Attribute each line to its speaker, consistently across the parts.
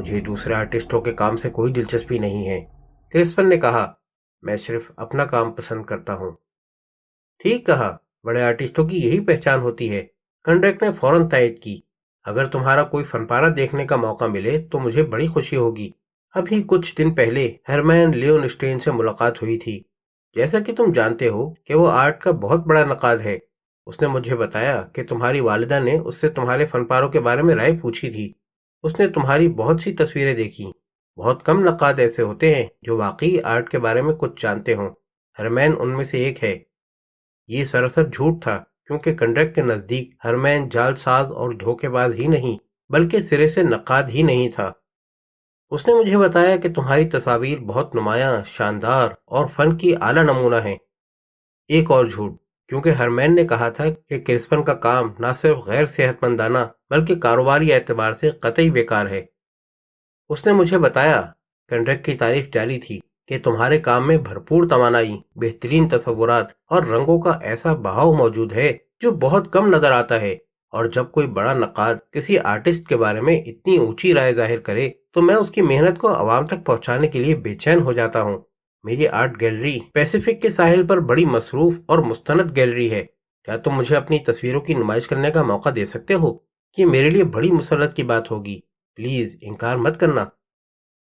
Speaker 1: مجھے دوسرے آرٹسٹوں کے کام سے کوئی دلچسپی نہیں ہے، کرسپن نے کہا۔ میں صرف اپنا کام پسند کرتا ہوں۔ ٹھیک کہا، بڑے آرٹسٹوں کی یہی پہچان ہوتی ہے، کنڈرک نے فوراً تائید کی۔ اگر تمہارا کوئی فن پارہ دیکھنے کا موقع ملے تو مجھے بڑی خوشی ہوگی۔ ابھی کچھ دن پہلے ہرمین لیونسٹین سے ملاقات ہوئی تھی۔ جیسا کہ تم جانتے ہو کہ وہ آرٹ کا بہت بڑا نقاد ہے۔ اس نے مجھے بتایا کہ تمہاری والدہ نے اس سے تمہارے فن پاروں کے بارے میں رائے پوچھی تھی۔ اس نے تمہاری بہت سی تصویریں دیکھی۔ بہت کم نقاد ایسے ہوتے ہیں جو واقعی آرٹ کے بارے میں کچھ جانتے ہوں۔ ہرمین ان میں سے ایک ہے۔ یہ سراسر جھوٹ تھا، کیونکہ کنڈرک کے نزدیک ہرمین جعل ساز اور دھوکے باز ہی نہیں بلکہ سرے سے نقاد ہی نہیں تھا۔ اس نے مجھے بتایا کہ تمہاری تصاویر بہت نمایاں، شاندار اور فن کی اعلیٰ نمونہ ہیں۔ ایک اور جھوٹ، کیونکہ ہرمین نے کہا تھا کہ کرسپن کا کام نہ صرف غیر صحت مندانہ بلکہ کاروباری اعتبار سے قطعی بیکار ہے۔ اس نے مجھے بتایا، کنڈرک کی تعریف جاری تھی، کہ تمہارے کام میں بھرپور توانائی، بہترین تصورات اور رنگوں کا ایسا بہاؤ موجود ہے جو بہت کم نظر آتا ہے، اور جب کوئی بڑا نقاد کسی آرٹسٹ کے بارے میں اتنی اونچی رائے ظاہر کرے تو میں اس کی محنت کو عوام تک پہنچانے کے لیے بے چین ہو جاتا ہوں۔ میری آرٹ گیلری پیسیفک کے ساحل پر بڑی مصروف اور مستند گیلری ہے۔ کیا تم مجھے اپنی تصویروں کی نمائش کرنے کا موقع دے سکتے ہو؟ یہ میرے لیے بڑی مسرت کی بات ہوگی۔ پلیز انکار مت کرنا۔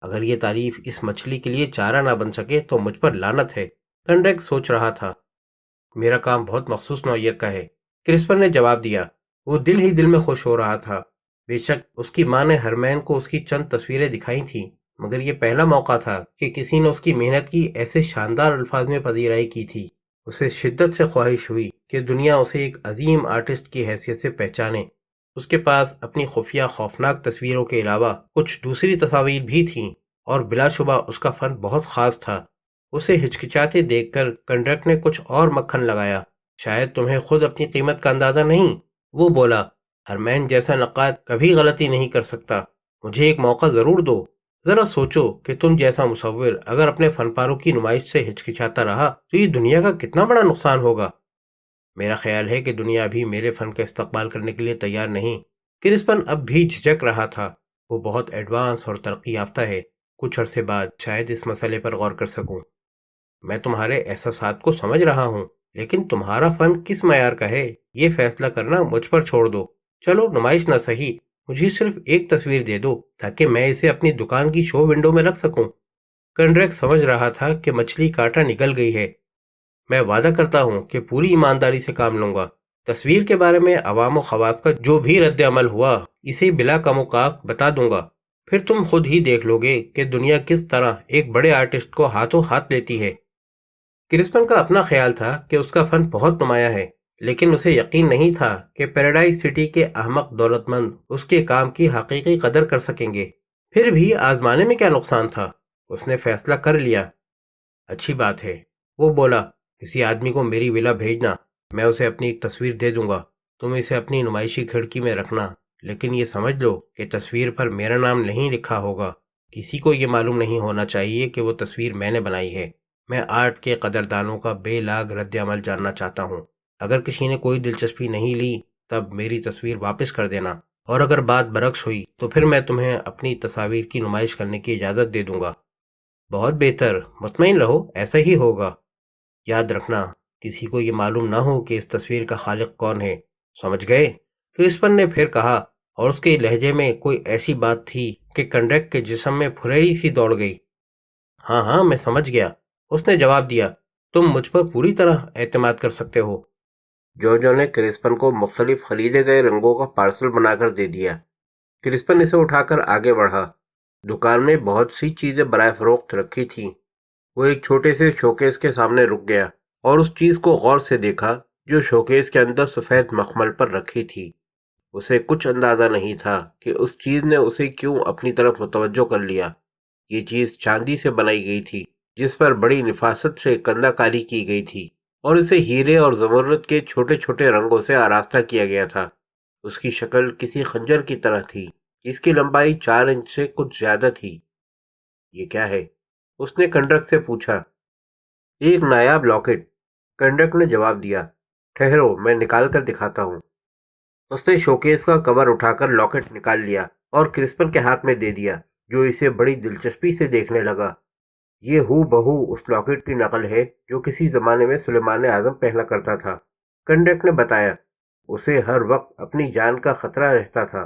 Speaker 1: اگر یہ تعریف اس مچھلی کے لیے چارہ نہ بن سکے تو مجھ پر لعنت ہے، کنڈرک سوچ رہا تھا۔ میرا کام بہت مخصوص نوعیت کا ہے، کرسپن نے جواب دیا۔ وہ دل ہی دل میں خوش ہو رہا تھا۔ بے شک اس کی ماں نے ہرمین کو اس کی چند تصویریں دکھائی تھیں، مگر یہ پہلا موقع تھا کہ کسی نے اس کی محنت کی ایسے شاندار الفاظ میں پذیرائی کی تھی۔ اسے شدت سے خواہش ہوئی کہ دنیا اسے ایک عظیم آرٹسٹ کی حیثیت سے پہچانے۔ اس کے پاس اپنی خفیہ خوفناک تصویروں کے علاوہ کچھ دوسری تصاویر بھی تھیں، اور بلا شبہ اس کا فن بہت خاص تھا۔ اسے ہچکچاتے دیکھ کر کنڈرک نے کچھ اور مکھن لگایا۔ شاید تمہیں خود اپنی قیمت کا اندازہ نہیں، وہ بولا۔ ہرمین جیسا نقاد کبھی غلطی نہیں کر سکتا۔ مجھے ایک موقع ضرور دو۔ ذرا سوچو کہ تم جیسا مصور اگر اپنے فن پاروں کی نمائش سے ہچکچاتا رہا تو یہ دنیا کا کتنا بڑا نقصان ہوگا۔ میرا خیال ہے کہ دنیا ابھی میرے فن کا استقبال کرنے کے لیے تیار نہیں۔ کرسپن اب بھی جھجک رہا تھا۔ وہ بہت ایڈوانس اور ترقی یافتہ ہے۔ کچھ عرصے بعد شاید اس مسئلے پر غور کر سکوں۔ میں تمہارے احساسات کو سمجھ رہا ہوں، لیکن تمہارا فن کس معیار کا ہے یہ فیصلہ کرنا مجھ پر چھوڑ دو۔ چلو نمائش نہ صحیح، مجھے صرف ایک تصویر دے دو تاکہ میں اسے اپنی دکان کی شو ونڈو میں رکھ سکوں۔ کنڈرک سمجھ رہا تھا کہ مچھلی کانٹا نکل گئی ہے۔ میں وعدہ کرتا ہوں کہ پوری ایمانداری سے کام لوں گا۔ تصویر کے بارے میں عوام و خواص کا جو بھی رد عمل ہوا اسے بلا کم و کاست بتا دوں گا۔ پھر تم خود ہی دیکھ لو گے کہ دنیا کس طرح ایک بڑے آرٹسٹ کو ہاتھوں ہاتھ لیتی ہے۔ کرسپن کا اپنا خیال تھا کہ اس کا فن بہت نمایاں ہے، لیکن اسے یقین نہیں تھا کہ پیراڈائز سٹی کے احمق دولت مند اس کے کام کی حقیقی قدر کر سکیں گے۔ پھر بھی آزمانے میں کیا نقصان تھا؟ اس نے فیصلہ کر لیا۔ اچھی بات ہے، وہ بولا۔ کسی آدمی کو میری ولا بھیجنا، میں اسے اپنی ایک تصویر دے دوں گا۔ تم اسے اپنی نمائشی کھڑکی میں رکھنا، لیکن یہ سمجھ لو کہ تصویر پر میرا نام نہیں لکھا ہوگا۔ کسی کو یہ معلوم نہیں ہونا چاہیے کہ وہ تصویر میں نے بنائی ہے۔ میں آرٹ کے قدردانوں کا بے لاگ رد عمل جاننا چاہتا ہوں۔ اگر کسی نے کوئی دلچسپی نہیں لی تب میری تصویر واپس کر دینا، اور اگر بات برعکس ہوئی تو پھر میں تمہیں اپنی تصاویر کی نمائش کرنے کی اجازت دے دوں گا۔ بہت بہتر، مطمئن رہو، ایسا ہی ہوگا۔ یاد رکھنا، کسی کو یہ معلوم نہ ہو کہ اس تصویر کا خالق کون ہے، سمجھ گئے؟ کرسپن نے پھر کہا، اور اس کے لہجے میں کوئی ایسی بات تھی کہ کنڈرک کے جسم میں پھریری سی دوڑ گئی۔ ہاں ہاں، میں سمجھ گیا، اس نے جواب دیا۔ تم مجھ پر پوری طرح اعتماد کر سکتے ہو۔ جو نے کرسپن کو مختلف خریدے گئے رنگوں کا پارسل بنا کر دے دیا۔ کرسپن اسے اٹھا کر آگے بڑھا۔ دکان میں بہت سی چیزیں برائے فروخت رکھی تھیں۔ وہ ایک چھوٹے سے شوکیس کے سامنے رک گیا اور اس چیز کو غور سے دیکھا جو شوکیس کے اندر سفید مخمل پر رکھی تھی۔ اسے کچھ اندازہ نہیں تھا کہ اس چیز نے اسے کیوں اپنی طرف متوجہ کر لیا۔ یہ چیز چاندی سے بنائی گئی تھی، جس پر بڑی نفاست سے کندہ کاری کی گئی تھی، اور اسے ہیرے اور زمرد کے چھوٹے چھوٹے رنگوں سے آراستہ کیا گیا تھا۔ اس کی شکل کسی خنجر کی طرح تھی، جس کی لمبائی 4 انچ سے کچھ زیادہ تھی۔ یہ کیا ہے؟ اس نے کنڈرک سے پوچھا۔ ایک نایاب لاکٹ، کنڈرک نے جواب دیا۔ ٹھہرو، میں نکال کر دکھاتا ہوں۔ اس نے شوکیس کا کور اٹھا کر لاکٹ نکال لیا اور کرسپن کے ہاتھ میں دے دیا۔ جو اسے بڑی دلچسپی سے دیکھنے لگا۔ یہ ہو بہو اس لاکٹ کی نقل ہے جو کسی زمانے میں سلیمان اعظم پہنا کرتا تھا، کنڈک نے بتایا۔ اسے ہر وقت اپنی جان کا خطرہ رہتا تھا۔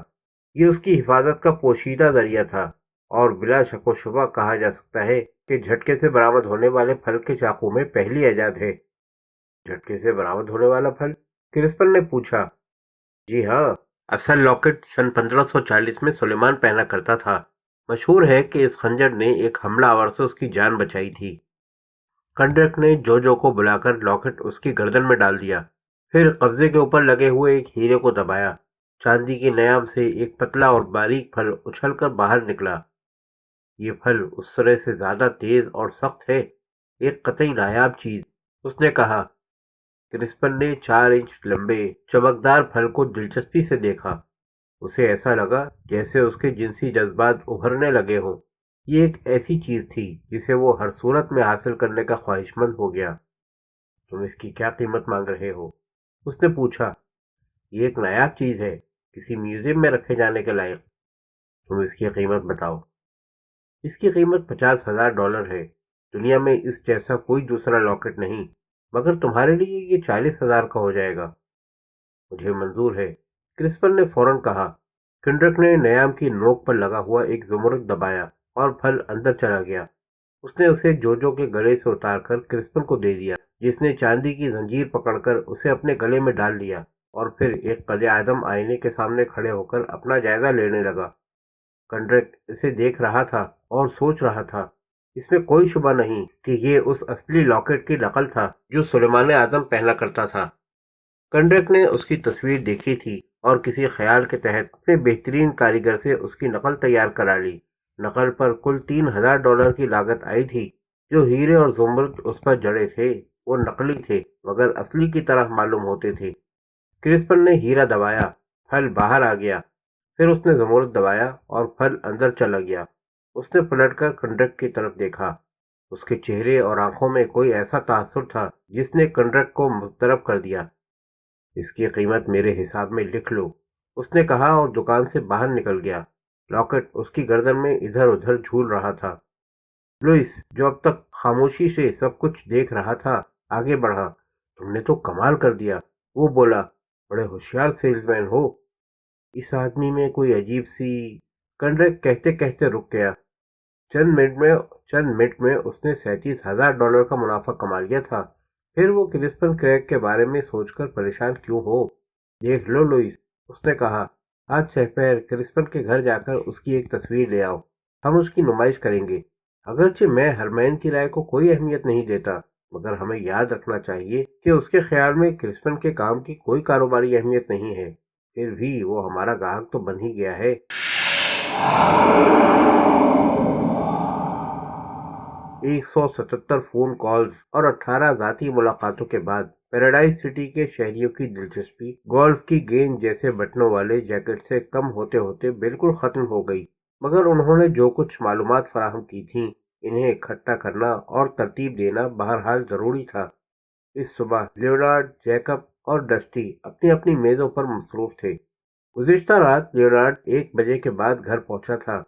Speaker 1: یہ اس کی حفاظت کا پوشیدہ ذریعہ تھا، اور بلا شک و شبہ کہا جا سکتا ہے کہ جھٹکے سے برآمد ہونے والے پھل کے چاقو میں پہلی ایجاد ہے۔ جھٹکے سے برآمد ہونے والا پھل؟ کرسپن نے پوچھا۔ جی ہاں، اصل لاکٹ سن 1540 میں سلیمان پہنا کرتا تھا۔ مشہور ہے کہ اس خنجر نے ایک حملہ آور سے اس کی جان بچائی تھی۔ کنڈک نے جو کو بلا کر لاکٹ اس کی گردن میں ڈال دیا، پھر قبضے کے اوپر لگے ہوئے ایک ہیرے کو دبایا۔ چاندی کی نیام سے ایک پتلا اور باریک پھل اچھل کر باہر نکلا۔ یہ پھل اس طرح سے زیادہ تیز اور سخت ہے، ایک قطعی نایاب چیز، اس نے کہا۔ کرسپن نے 4 انچ لمبے چمکدار پھل کو دلچسپی سے دیکھا۔ اسے ایسا لگا جیسے اس کے جنسی جذبات ابھرنے لگے ہوں۔ یہ ایک ایسی چیز تھی جسے وہ ہر صورت میں حاصل کرنے کا خواہش مند ہو گیا۔ تم اس کی کیا قیمت مانگ رہے ہو؟ اس نے پوچھا۔ یہ ایک نایاب چیز ہے، کسی میوزیم میں رکھے جانے کے لائق۔ تم اس کی قیمت بتاؤ۔ اس کی قیمت $50,000 ہے۔ دنیا میں اس جیسا کوئی دوسرا لاکٹ نہیں، مگر تمہارے لیے یہ 40,000 کا ہو جائے گا۔ مجھے منظور ہے، کرسپن نے فوراً کہا۔ کنڈرک نے نیام کی نوک پر لگا ہوا ایک زمرد دبایا اور پھل اندر چلا گیا۔ اس نے اسے جو کے گلے سے اتار کر کرسپن کو دے دیا، جس نے چاندی کی زنجیر پکڑ کر اسے اپنے گلے میں ڈال لیا اور پھر ایک قد اعظم آئینے کے سامنے کھڑے ہو کر اپنا جائزہ لینے لگا۔ کنڈرک اسے دیکھ رہا تھا اور سوچ رہا تھا۔ اس میں کوئی شبہ نہیں کہ یہ اس اصلی لاکٹ کی نقل تھا جو سلیمان اعظم پہنا کرتا تھا۔ کنڈرک نے اس کی تصویر دیکھی تھی اور کسی خیال کے تحت اپنے بہترین کاریگر سے اس کی نقل تیار کرا لی۔ نقل پر کل $3,000 کی لاگت آئی تھی۔ جو ہیرے اور زمرد اس پر جڑے تھے وہ نقلی تھے مگر اصلی کی طرح معلوم ہوتے تھے۔ کرسپن نے ہیرا دبایا، پھل باہر آ گیا، پھر اس نے زمرد دبایا اور پھل اندر چلا گیا۔ اس نے پلٹ کر کنڈرک کی طرف دیکھا۔ اس کے چہرے اور آنکھوں میں کوئی ایسا تاثر تھا جس نے کنڈرک کو مضطرب کر دیا۔ اس کی قیمت میرے حساب میں لکھ لو، اس نے کہا اور دکان سے باہر نکل گیا۔ لاکٹ اس کی گردن میں ادھر ادھر جھول رہا تھا۔ لوئس، جو اب تک خاموشی سے سب کچھ دیکھ رہا تھا، آگے بڑھا۔ تم نے تو کمال کر دیا، وہ بولا۔ بڑے ہوشیار سیلز مین ہو۔ اس آدمی میں کوئی عجیب سی… کنڈرک کہتے کہتے رک گیا۔ چند منٹ میں اس نے $37,000 کا منافع کما لیا تھا۔ پھر وہ کرسپن کریگ کے بارے میں سوچ کر پریشان کیوں ہو؟ دیکھ لو لوئس، اس نے کہا۔ آج سحپہر کرسپن کے گھر جا کر اس کی ایک تصویر لے آؤ، ہم اس کی نمائش کریں گے۔ اگرچہ میں ہرمین کی رائے کو کوئی اہمیت نہیں دیتا، مگر ہمیں یاد رکھنا چاہیے کہ اس کے خیال میں کرسپن کے کام کی کوئی کاروباری اہمیت نہیں ہے۔ پھر بھی وہ ہمارا گاہک تو بن ہی گیا ہے۔ 177 فون کالز اور 18 ذاتی ملاقاتوں کے بعد پیراڈائز سٹی کے شہریوں کی دلچسپی گولف کی گیند جیسے بٹنوں والے جیکٹ سے کم ہوتے ہوتے بالکل ختم ہو گئی، مگر انہوں نے جو کچھ معلومات فراہم کی تھیں انہیں اکٹھا کرنا اور ترتیب دینا بہرحال ضروری تھا۔ اس صبح لیونارڈ، جیکب اور ڈسٹی اپنی اپنی میزوں پر مصروف تھے۔ گزشتہ رات لیونارڈ 1 بجے کے بعد گھر پہنچا تھا۔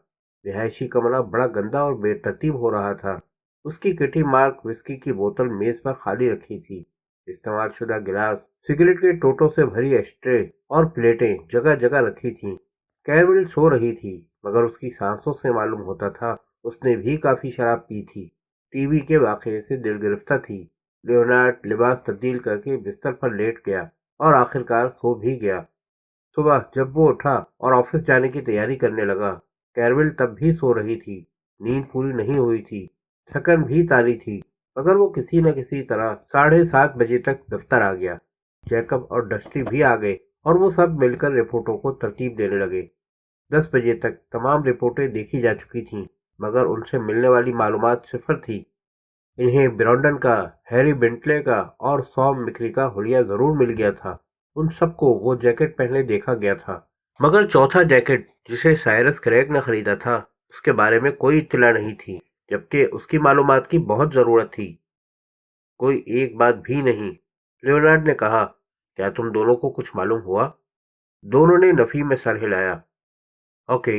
Speaker 1: رہائشی کمرہ بڑا گندا اور بے ترتیب ہو رہا تھا۔ اس کی کٹی مارک وسکی کی بوتل میز پر خالی رکھی تھی۔ استعمال شدہ گلاس، سگریٹ کے ٹوٹوں سے بھری ایشٹرے اور پلیٹیں جگہ جگہ رکھی تھیں۔ کیرول سو رہی تھی، مگر اس کی سانسوں سے معلوم ہوتا تھا اس نے بھی کافی شراب پی تھی۔ ٹی وی کے واقعے سے دل گرفتہ تھی۔ لیونارڈ لباس تبدیل کر کے بستر پر لیٹ گیا اور آخرکار سو بھی گیا۔ صبح جب وہ اٹھا اور آفس جانے کی تیاری کرنے لگا، کیرول تب بھی سو رہی تھی۔ نیند پوری نہیں ہوئی تھی، تھکن بھی طاری تھی، مگر وہ کسی نہ کسی طرح 7:30 بجے تک دفتر آ گیا۔ جیکب اور ڈسٹی بھی آ گئے اور وہ سب مل کر رپورٹوں کو ترتیب دینے لگے۔ 10 بجے تک تمام رپورٹیں دیکھی جا چکی تھیں، مگر ان سے ملنے والی معلومات صفر تھی۔ انہیں برانڈن کا، ہیری بنٹلے کا اور سام مکری کا حلیہ ضرور مل گیا تھا۔ ان سب کو وہ جیکٹ پہنے دیکھا گیا تھا، مگر چوتھا جیکٹ جسے سائرس کریگ نے خریدا تھا اس کے بارے میں کوئی اطلاع نہیں تھی، جبکہ اس کی معلومات کی بہت ضرورت تھی۔ کوئی ایک بات بھی نہیں، لیونارڈ نے کہا۔ کیا تم دونوں کو کچھ معلوم ہوا؟ دونوں نے نفی میں سر ہلایا۔ اوکے،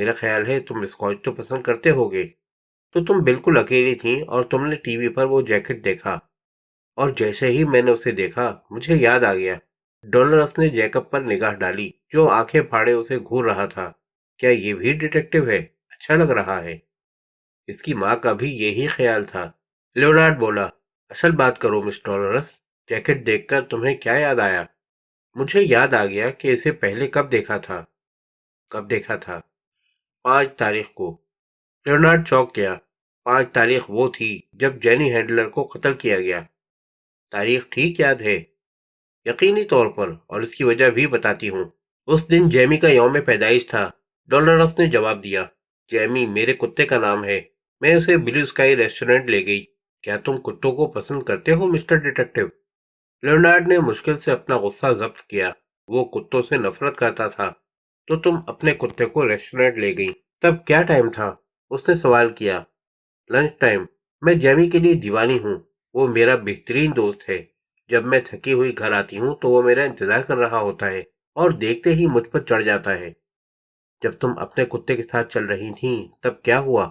Speaker 1: میرا خیال ہے تم اسکاچ تو پسند کرتے ہوگے۔ تو تم بالکل اکیلی تھیں اور تم نے ٹی وی پر وہ جیکٹ دیکھا، اور جیسے ہی میں نے اسے دیکھا مجھے یاد آ گیا۔ ڈولرس نے جیکب پر نگاہ ڈالی جو آنکھیں پھاڑے اسے گھور رہا تھا۔ کیا یہ بھی ڈیٹیکٹیو ہے؟ اچھا لگ رہا ہے۔ اس کی ماں کا بھی یہی خیال تھا۔ لیونارڈ بولا، اصل بات کرو مس ڈولرس، جیکٹ دیکھ کر تمہیں کیا یاد آیا؟ مجھے یاد آ گیا کہ اسے پہلے کب دیکھا تھا۔ کب دیکھا تھا؟ 5 تاریخ کو۔ لیونارڈ چونک گیا۔ 5 تاریخ وہ تھی جب جینی ہینڈلر کو قتل کیا گیا۔ تاریخ ٹھیک یاد ہے؟ یقینی طور پر، اور اس کی وجہ بھی بتاتی ہوں۔ اس دن جیمی کا یوم پیدائش تھا۔ ڈولرس نے جواب دیا۔ جیمی میرے کتے کا نام ہے۔ میں اسے بلیو اسکائی ریسٹورنٹ لے گئی۔ کیا تم کتوں کو پسند کرتے ہو مسٹر ڈیٹیکٹیو؟ لیونارڈ نے مشکل سے اپنا غصہ ضبط کیا۔ وہ کتوں سے نفرت کرتا تھا۔ تو تم اپنے کتے کو ریسٹورنٹ لے گئی۔ تب کیا ٹائم تھا؟ اس نے سوال کیا۔ Lunch time. میں جیمی کے لیے دیوانی ہوں۔ وہ میرا بہترین دوست ہے۔ جب میں تھکی ہوئی گھر آتی ہوں تو وہ میرا انتظار کر رہا ہوتا ہے اور دیکھتے ہی مجھ پر چڑھ جاتا ہے۔ جب تم اپنے کتے کے ساتھ چل رہی تھیں تب کیا ہوا؟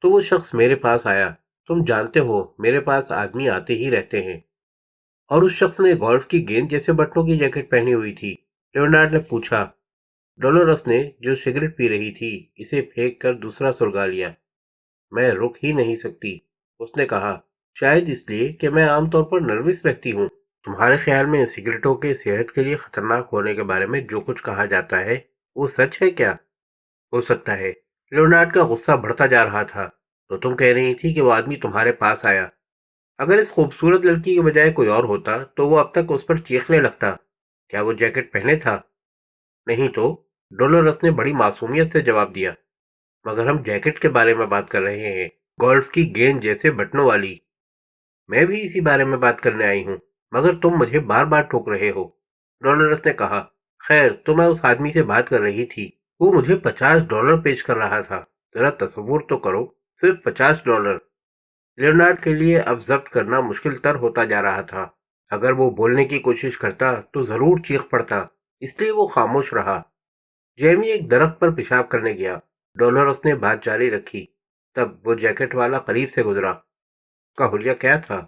Speaker 1: تو وہ شخص میرے پاس آیا۔ تم جانتے ہو میرے پاس آدمی آتے ہی رہتے ہیں۔ اور اس شخص نے گولف کی گیند جیسے بٹنوں کی جیکٹ پہنی ہوئی تھی؟ لیونارڈ نے پوچھا۔ ڈولورس نے، جو سگریٹ پی رہی تھی، اسے پھینک کر دوسرا سلگا لیا۔ میں رک ہی نہیں سکتی، اس نے کہا، شاید اس لیے کہ میں عام طور پر نروس رہتی ہوں۔ تمہارے خیال میں سگریٹوں کے صحت کے لیے خطرناک ہونے کے بارے میں جو کچھ کہا جاتا ہے وہ سچ ہے کیا؟ ہو سکتا ہے۔ لیونارڈ کا غصہ بڑھتا جا رہا تھا۔ تو تم کہہ رہی تھی کہ وہ آدمی تمہارے پاس آیا۔ اگر اس خوبصورت لڑکی کے بجائے کوئی اور ہوتا تو وہ اب تک اس پر چیخنے لگتا۔ کیا وہ جیکٹ پہنے تھا؟ نہیں تو، ڈولورس نے بڑی معصومیت سے جواب دیا۔ مگر ہم جیکٹ کے بارے میں بات کر رہے ہیں، گولف کی گیند جیسے بٹنوں والی۔ میں بھی اسی بارے میں بات کرنے آئی ہوں، مگر تم مجھے بار بار ٹوک رہے ہو، ڈولورس نے کہا۔ خیر، تو میں اس آدمی سے بات کر رہی تھی۔ وہ مجھے $50 پیش کر رہا تھا۔ ذرا تصور تو کرو، صرف $50۔ لیونارڈ کے لیے اب ضبط کرنا مشکل تر ہوتا جا رہا تھا۔ اگر وہ بولنے کی کوشش کرتا تو ضرور چیخ پڑتا، اس لیے وہ خاموش رہا۔ جیمی ایک درخت پر پیشاب کرنے گیا۔ ڈولورس نے بات جاری رکھی۔ تب وہ جیکٹ والا قریب سے گزرا۔ اس کا حلیہ کیا تھا؟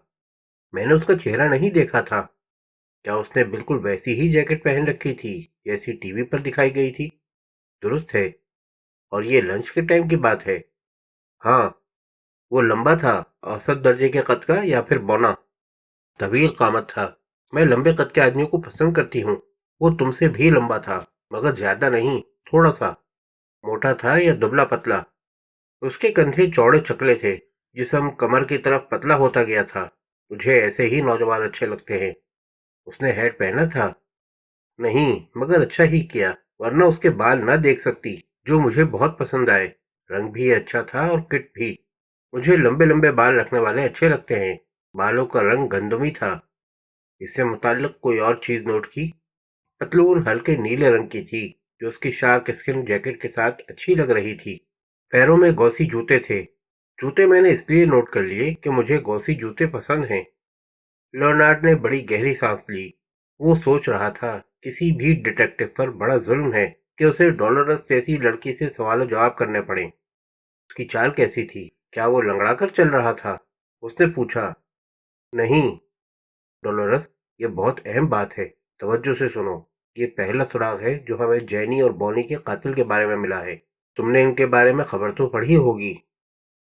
Speaker 1: میں نے اس کا چہرہ نہیں دیکھا تھا۔ کیا اس نے بالکل ویسی ہی جیکٹ پہن رکھی تھی جیسی ٹی وی پر دکھائی گئی تھی؟ درست ہے۔ اور یہ لنچ کے ٹائم کی بات ہے؟ ہاں۔ وہ لمبا تھا، اوسط درجے کے قد کا یا پھر بونا؟ طویل قامت تھا۔ میں لمبے قد کے آدمیوں کو پسند کرتی ہوں۔ وہ تم سے بھی لمبا تھا، مگر زیادہ نہیں، تھوڑا سا۔ موٹا تھا یا دبلا پتلا؟ اس کے کندھے چوڑے چکلے تھے، جسم کمر کی طرف پتلا ہوتا گیا تھا۔ مجھے ایسے ہی نوجوان اچھے لگتے ہیں۔ اس نے ہیٹ پہنا تھا؟ نہیں، مگر اچھا ہی کیا، ورنہ اس کے بال نہ دیکھ سکتی، جو مجھے بہت پسند آئے۔ رنگ بھی اچھا تھا اور کٹ بھی۔ مجھے لمبے لمبے بال رکھنے والے اچھے لگتے ہیں۔ بالوں کا رنگ گندمی تھا۔ اس سے متعلق کوئی اور چیز نوٹ کی؟ پتلون ہلکے نیلے رنگ کی تھی، جو اس کی شارک اسکن جیکٹ کے ساتھ اچھی لگ رہی تھی۔ پیروں میں گوسی جوتے تھے۔ جوتے میں نے اس لیے نوٹ کر لیے کہ مجھے گوسی جوتے پسند ہیں۔ لیونارڈ نے بڑی گہری سانس لی۔ وہ سوچ رہا تھا، کسی بھی ڈیٹیکٹیو پر بڑا ظلم ہے کہ اسے ڈولورس جیسی لڑکی سے سوال و جواب کرنے پڑیں۔ اس کی چال کیسی تھی؟ کیا وہ لنگڑا کر چل رہا تھا؟ اس نے پوچھا۔ نہیں ڈولورس، یہ بہت اہم بات ہے، توجہ سے سنو۔ یہ پہلا سراغ ہے جو ہمیں جینی اور بونی کے قاتل کے بارے میں ملا ہے۔ تم نے ان کے بارے میں خبر تو پڑھی ہوگی۔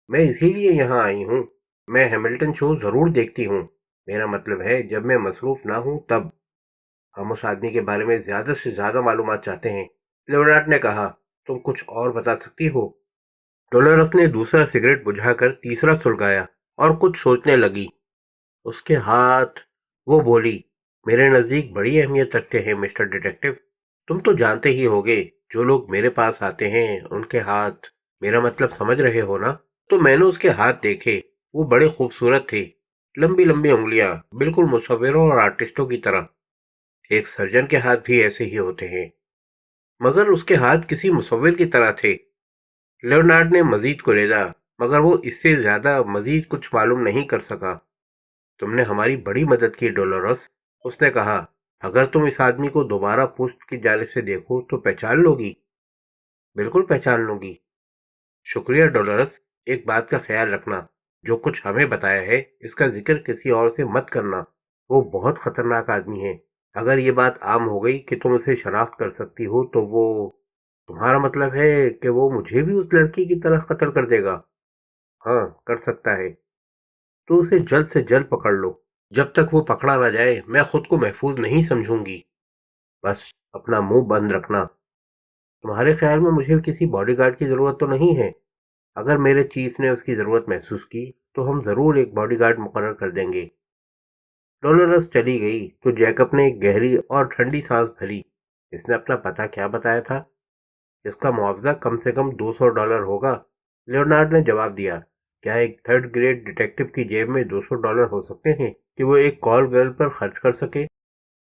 Speaker 1: میں اسی لیے یہاں آئی ہوں۔ میں ہیملٹن شو ضرور دیکھتی ہوں۔ میرا مطلب ہے جب میں مصروف نہ ہوں تب۔ ہم اس آدمی کے بارے میں زیادہ سے زیادہ معلومات چاہتے ہیں، لیونارڈ نے کہا۔ تم کچھ اور بتا سکتی ہو؟ ڈولورس نے دوسرا سگریٹ بجھا کر تیسرا سلگایا اور کچھ سوچنے لگی۔ اس کے ہاتھ، وہ بولی، میرے نزدیک بڑی اہمیت رکھتے ہیں مسٹر ڈیٹیکٹیو۔ تم تو جانتے ہی ہوگے، جو لوگ میرے پاس آتے ہیں ان کے ہاتھ، میرا مطلب سمجھ رہے ہو نا؟ تو میں نے اس کے ہاتھ دیکھے، وہ بڑے خوبصورت تھے، لمبی لمبی انگلیاں، بالکل مصوروں اور آرٹسٹوں کی طرح۔ ایک سرجن کے ہاتھ بھی ایسے ہی ہوتے ہیں، مگر اس کے ہاتھ کسی مصور کی طرح تھے۔ لیونارڈ نے مزید کوریدا، مگر وہ اس سے زیادہ مزید کچھ معلوم نہیں کر سکا۔ تم نے ہماری بڑی مدد کی ڈولورس، اس نے کہا۔ اگر تم اس آدمی کو دوبارہ پوسٹ کی جانب سے دیکھو تو پہچان لو گی۔ بالکل پہچان لوں گی۔ شکریہ ڈولرس، ایک بات کا خیال رکھنا، جو کچھ ہمیں بتایا ہے اس کا ذکر کسی اور سے مت کرنا، وہ بہت خطرناک آدمی ہے۔ اگر یہ بات عام ہو گئی کہ تم اسے شناخت کر سکتی ہو تو وہ... تمہارا مطلب ہے کہ وہ مجھے بھی اس لڑکی کی طرح قتل کر دے گا؟ ہاں، کر سکتا ہے۔ تو اسے جلد سے جلد پکڑ لو۔ جب تک وہ پکڑا نہ جائے میں خود کو محفوظ نہیں سمجھوں گی۔ بس اپنا منہ بند رکھنا۔ تمہارے خیال میں مجھے کسی باڈی گارڈ کی ضرورت تو نہیں ہے؟ اگر میرے چیف نے اس کی ضرورت محسوس کی تو ہم ضرور ایک باڈی گارڈ مقرر کر دیں گے۔ ڈولورس چلی گئی تو جیکب نے ایک گہری اور ٹھنڈی سانس بھری۔ اس نے اپنا پتہ کیا بتایا تھا؟ اس کا معاوضہ کم سے کم $200 ہوگا۔ لیونارڈ نے جواب دیا، کیا ایک تھرڈ گریڈ ڈیٹیکٹو کی جیب میں $200 ہو سکتے ہیں کہ وہ ایک کال گرل پر خرچ کر سکے؟